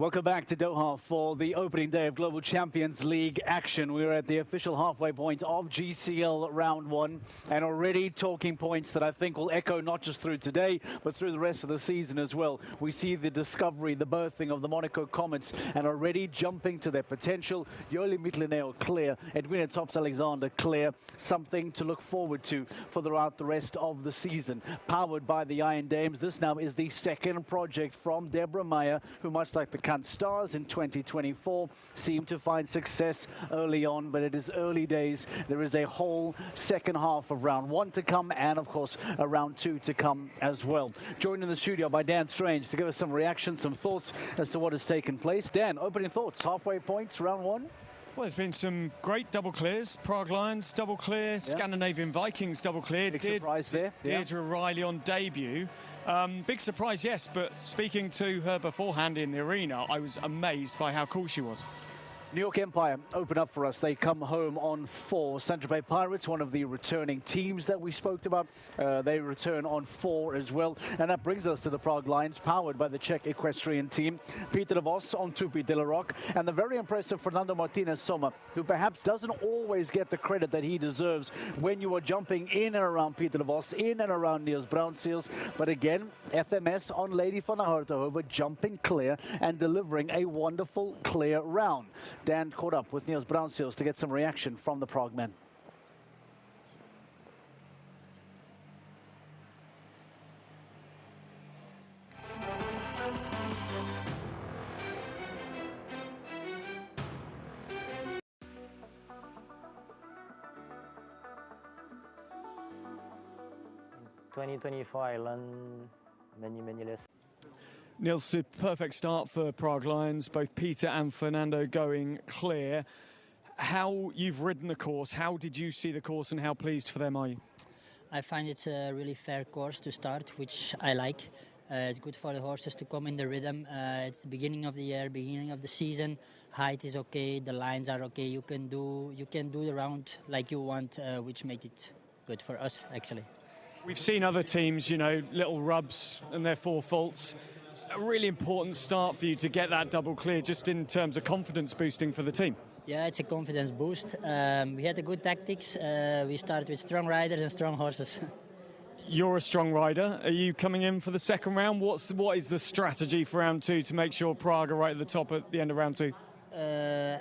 Welcome back to Doha for the opening day of Global Champions League action. We're at the official halfway point of GCL Round 1 and already talking points that I think will echo not just through today, but through the rest of the season as well. We see the discovery, the birthing of the Monaco Comets and already jumping to their potential. Yoli Mitlineo clear, Edwina Tops-Alexander clear. Something to look forward to for throughout the rest of the season. Powered by the Iron Dames, this now is the second project from Deborah Meyer, who much like the Kant Stars in 2024 seem to find success early on, but it is early days. There is a whole second half of round 1 to come and of course a round 2 to come as well. Joined in the studio by Dan Strange to give us some reactions, some thoughts as to what has taken place. Dan, opening thoughts, halfway points, round 1? Well, there's been some great double clears. Prague Lions double clear, Scandinavian Vikings double clear. Big surprise there. Deirdre Riley on debut. Big surprise, yes, but speaking to her beforehand in the arena, I was amazed by how cool she was. New York Empire open up for us. They come home on 4. Saint-Tropez Pirates, one of the returning teams that we spoke about. They return on 4 as well. And that brings us to the Prague Lions, powered by the Czech equestrian team. Peter de Vos on Tupi de la Roque. And the very impressive Fernando Martinez Soma, who perhaps doesn't always get the credit that he deserves when you are jumping in and around Peter de Vos, in and around Niels Bruinseels. But again, FMS on Lady van der Hartenhoven, jumping clear and delivering a wonderful clear round. Dan caught up with Niels Bruinseels to get some reaction from the Prague men. In 2024, I learned many lessons. Niels, a perfect start for Prague Lions, both Peter and Fernando going clear. How you've ridden the course, how did you see the course and how pleased for them are you? I find it's a really fair course to start, which I like. It's good for the horses to come in the rhythm. It's the beginning of the year, beginning of the season. Height is okay, the lines are okay. You can do the round like you want, which made it good for us actually. We've seen other teams, you know, little rubs and their 4 faults. A really important start for you to get that double clear, just in terms of confidence boosting for the team. Yeah, it's a confidence boost. We had a good tactics. We started with strong riders and strong horses. You're a strong rider. Are you coming in for the second round? What is the strategy for round 2 to make sure Prague are right at the top at the end of round 2?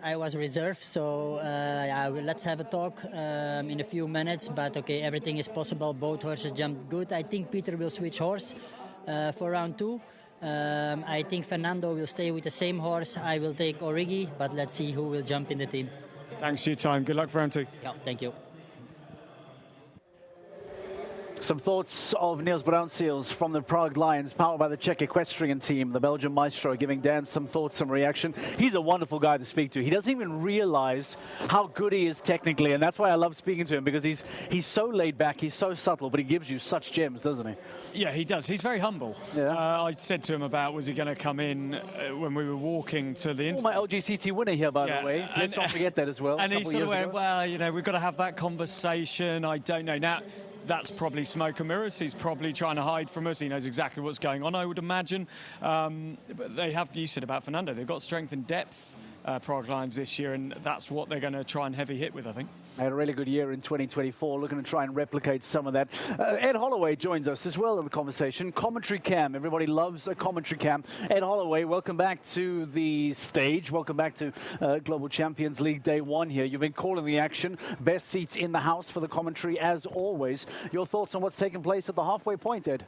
I was reserved, so yeah, let's have a talk in a few minutes. But okay, everything is possible. Both horses jumped good. I think Peter will switch horse for round 2. I think Fernando will stay with the same horse. I will take Origi, but let's see who will jump in the team. Thanks for your time. Good luck for round 2. Yeah, thank you. Some thoughts of Niels Bruinseels from the Prague Lions, powered by the Czech equestrian team, the Belgian maestro, giving Dan some thoughts, some reaction. He's a wonderful guy to speak to. He doesn't even realize how good he is technically, and that's why I love speaking to him, because he's so laid back, he's so subtle, but he gives you such gems, doesn't he? Yeah, he does. He's very humble. Yeah. I said to him about, was he going to come in when we were walking to the interview? My LGCT winner here, by the way. Let's not forget that as well. And he sort of went, well, you know, we've got to have that conversation. I don't know. Now, that's probably smoke and mirrors. He's probably trying to hide from us. He knows exactly what's going on, I would imagine. But they have, you said about Fernando, they've got strength and depth, Prague Lions this year, and that's what they're going to try and heavy hit with, I think. They had a really good year in 2024, looking to try and replicate some of that. Ed Holloway joins us as well in the conversation. Commentary cam, everybody loves a commentary cam. Ed Holloway, welcome back to the stage. Welcome back to Global Champions League Day 1 here. You've been calling the action. Best seats in the house for the commentary as always. Your thoughts on what's taken place at the halfway point, Ed?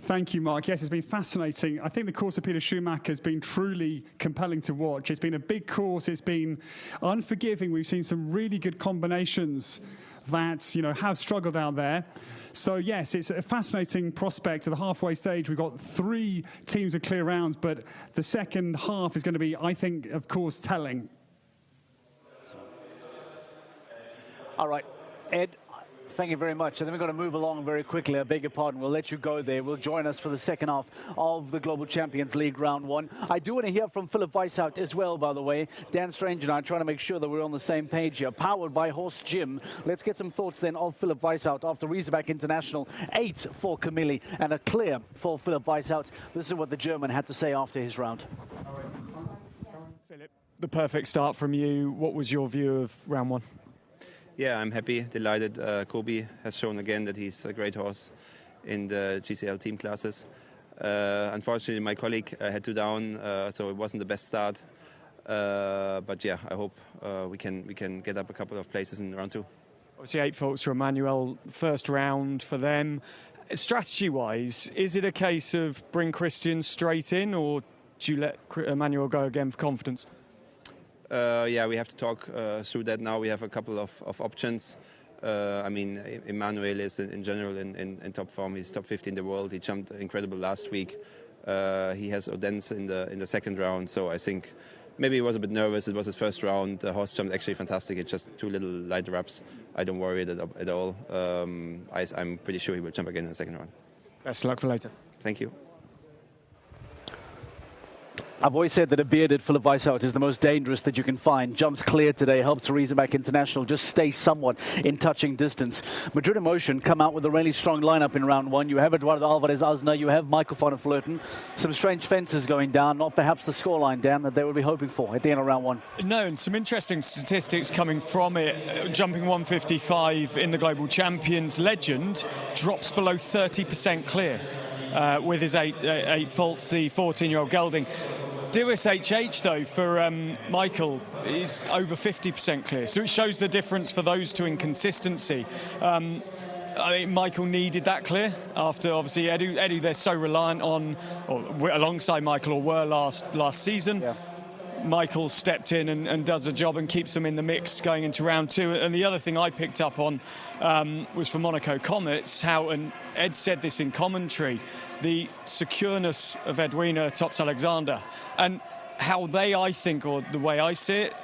Thank you, Mark. Yes, it's been fascinating. I think the course of Peter Schumacher has been truly compelling to watch. It's been a big course. It's been unforgiving. We've seen some really good combinations that, you know, have struggled out there. So, yes, it's a fascinating prospect at the halfway stage. We've got 3 teams with clear rounds, but the second half is going to be, I think, of course, telling. All right, Ed. Thank you very much. And then we're going to move along very quickly. I beg your pardon. We'll let you go there. We'll join us for the second half of the Global Champions League Round 1. I do want to hear from Philip Weishout as well, by the way. Dan Strange and I are trying to make sure that we're on the same page here. Powered by Horse Gym. Let's get some thoughts then of Philip Weishout after Riesebeck International. 8 for Camilli and a clear for Philip Weishout. This is what the German had to say after his round. Philip, the perfect start from you. What was your view of round 1? Yeah, I'm happy, delighted. Kobe has shown again that he's a great horse in the GCL team classes. Unfortunately, my colleague had 2 down, so it wasn't the best start. But yeah, I hope we can get up a couple of places in round 2. Obviously 8 faults for Emmanuel, first round for them. Strategy-wise, is it a case of bring Christian straight in, or do you let Emmanuel go again for confidence? Yeah, we have to talk through that now. We have a couple of options. I mean, Emmanuel is in general in top form. He's top 50 in the world. He jumped incredible last week. He has Odense in the second round, so I think maybe he was a bit nervous. It was his first round. The horse jumped actually fantastic. It's just 2 little light wraps. I don't worry at all. I'm pretty sure he will jump again in the second round. Best of luck for later. Thank you. I've always said that a bearded Philip Weishout is the most dangerous that you can find. Jumps clear today, helps Riesebeck International just stay somewhat in touching distance. Madrid Emotion come out with a really strong lineup in round 1. You have Eduardo Alvarez-Asna, you have Michael van der Vleuten. Some strange fences going down, not perhaps the scoreline, Dan, that they would be hoping for at the end of round 1. No, and some interesting statistics coming from it. Jumping 155 in the Global Champions, Legend drops below 30% clear with his 8 faults, the 14-year-old gelding. Dearest HH, though, for Michael, is over 50% clear. So it shows the difference for those 2 in consistency. I think Michael needed that clear after, obviously, Edu they're so reliant on, or alongside Michael, or were last season. Yeah. Michael stepped in and does a job and keeps them in the mix going into round 2. And the other thing I picked up on was for Monaco Comets, how, and Ed said this in commentary, the secureness of Edwina Tops-Alexander, and how they, I think, or the way I see it,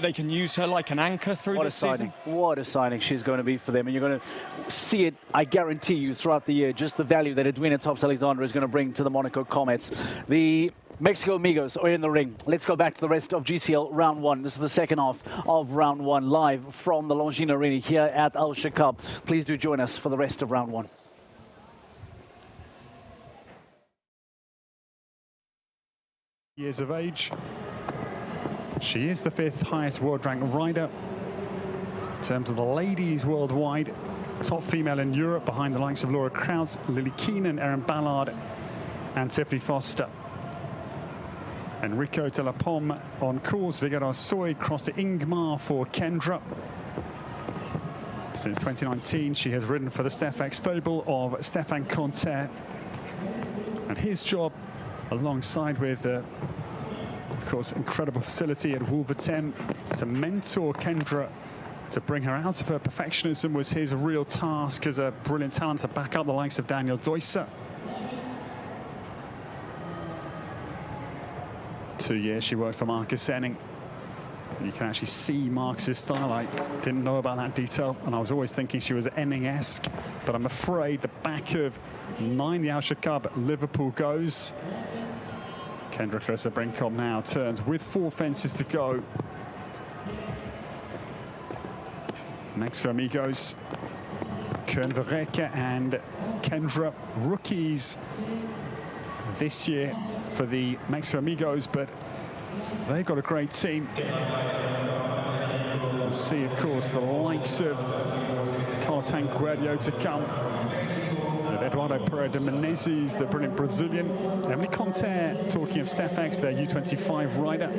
they can use her like an anchor through this season. What a signing she's going to be for them. And you're going to see it, I guarantee you, throughout the year, just the value that Edwina Tops-Alexander is going to bring to the Monaco Comets. The Mexico Amigos are in the ring. Let's go back to the rest of GCL Round 1. This is the second half of Round 1, live from the Longines Arena here at Al Shakab. Please do join us for the rest of Round 1. Years of age. She is the 5th highest world ranked rider in terms of the ladies worldwide. Top female in Europe, behind the likes of Laura Krauss, Lily Keenan, Erin Ballard and Tiffany Foster. Enrico de la Pomme on course. Vigaro Soy crossed to Ingmar for Kendra. Since 2019, she has ridden for the Stefak stable of Stefan Conter. And his job, alongside with, of course, incredible facility at Wolvertem, to mentor Kendra, to bring her out of her perfectionism, was his real task as a brilliant talent to back up the likes of Daniel Deusser. 2 years she worked for Marcus Senning. And you can actually see Marcus's style. I didn't know about that detail, and I was always thinking she was Enning-esque, but I'm afraid the back of 9, the Al Shakab, Liverpool goes. Kendra Klöser-Brinkhoff now turns with 4 fences to go. Mexico Amigos, Kern Verrecke and Kendra, rookies this year for the Mexico Amigos, but they've got a great team. We'll see, of course, the likes of Carlos Hanguerio to come. With Eduardo Pereira de Menezes, the brilliant Brazilian. Emily Conter, talking of Stefex, their U25 rider.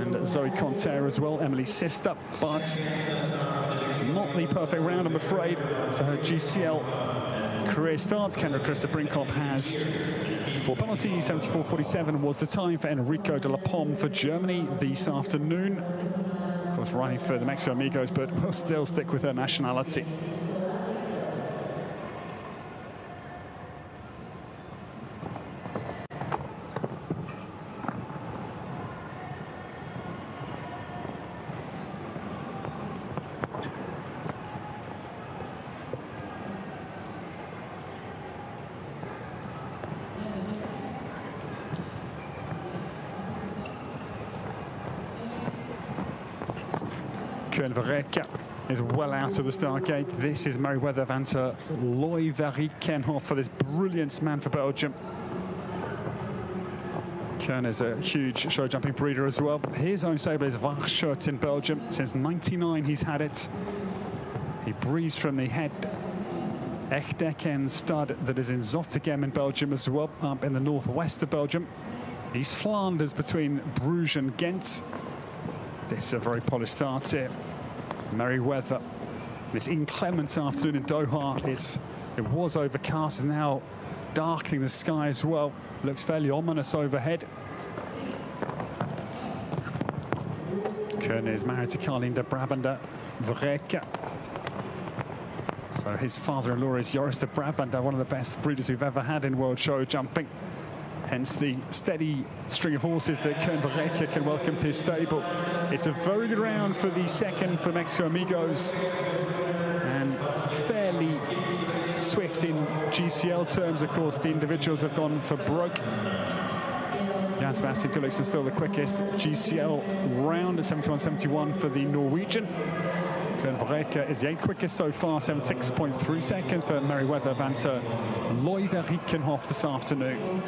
And Zoe Conter as well, Emily's sister. But not the perfect round, I'm afraid, for her GCL career starts. Kendra Klöser-Brinkhoff has 4 penalties, 74.47 was the time for Enrico de la Pomme for Germany this afternoon. Of course, riding for the Mexico Amigos, but will still stick with her nationality. Koen Verreke is well out of the start gate. This is Merryweather van der Looijen-Kenhoff for this brilliant man for Belgium. Koen is a huge show jumping breeder as well. His own sabre is Waagschuit in Belgium. Since '99 he's had it. He breeds from the head Echteken stud that is in Zottegem in Belgium as well, up in the northwest of Belgium. East Flanders between Bruges and Ghent. This is a very polished start here. Merryweather. This inclement afternoon in Doha. It was overcast, is now darkening the sky as well. Looks fairly ominous overhead. Koen is married to Carleen de Brabander Verreke. So his father-in-law is Joris de Brabander, one of the best breeders we've ever had in world show jumping. Hence the steady string of horses that Koen Verreke can welcome to his stable. It's a very good round for the second for Mexico Amigos, and fairly swift in GCL terms. Of course, the individuals have gone for broke. Jan Sebastian Gulliksen still the quickest GCL round at 71.71 for the Norwegian. Koen Verreke is the 8th quickest so far, 76.3 seconds for Merryweather van der Looijen-Kenhoff this afternoon.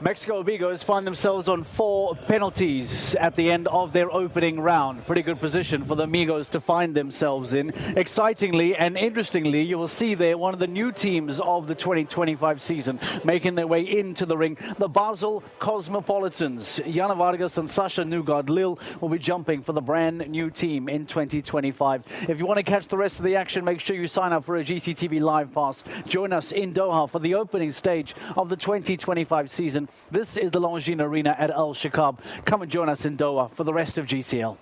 Mexico Amigos find themselves on 4 penalties at the end of their opening round. Pretty good position for the Amigos to find themselves in. Excitingly and interestingly, you will see there one of the new teams of the 2025 season making their way into the ring. The Basel Cosmopolitans. Jana Vargas and Sasha Nugard-Lil will be jumping for the brand new team in 2025. If you want to catch the rest of the action, make sure you sign up for a GCTV Live Pass. Join us in Doha for the opening stage of the 2025 season. This is the Longines Arena at Al Shakab. Come and join us in Doha for the rest of GCL.